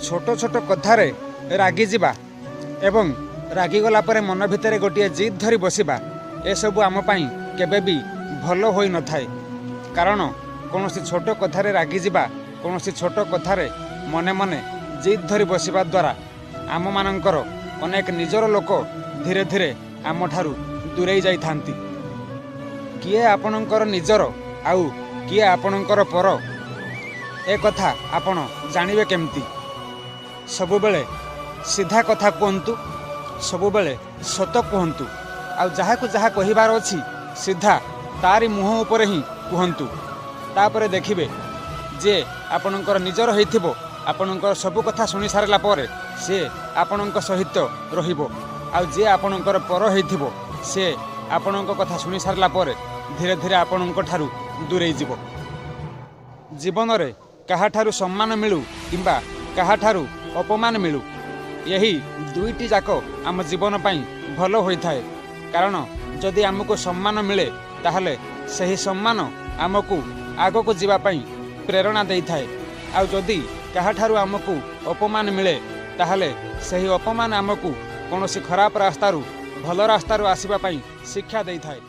छोट छोट कथारे रागी जिबा एवं रागिगला परे मन भितर गोटे जिद धरी बसिबा एसबु आम पाई केबे भी भल होई न थाए। कारण कौन छोट कथारे रागी जिबा कौन छोट कथारे मने मने जिद धरी बसिबा द्वारा आम मानकर अनेक निजर लोक धीरे धीरे आम ठारू दूरेई जाई थांती। किए आपणकर निजर आउ किए आपणकर पर ए कथा आपण जानिबे केमती। सबुबेले सीधा कथा कहतु, सबुबेले सत कहतु, आ जहाँ को जहाँ कहिबार अछि सीधा तारी मुह उपरे ही कहतु। तापरे देखिबे जे आपणकर निजर होइथिबो आपणकर सबु कथा सुनि सारला परे से आपणक सहित रहिबो, आ जे आपणकर पर होइथिबो से आपणक कथा सुनि सारला परे धीरे धीरे आपणक ठारू दूरेई जिवो। जीवन रे काहाठारू सम्मान मिलू किंबा काहाठारू अपमान मिलू यही दुईटी जाक आम जीवन पाई भल होइथाए। कारण जदि आमको सम्मान मिले ताहले सही सम्मान आमको आगको जीवा पाई प्रेरणा देई थाए, आ जदि काहाठारू आमको अपमान मिले ताहले सही अपमान आमको कौनसी खराब रास्तारू भल रास्तारू आसीबा पाई शिक्षा देई थाए।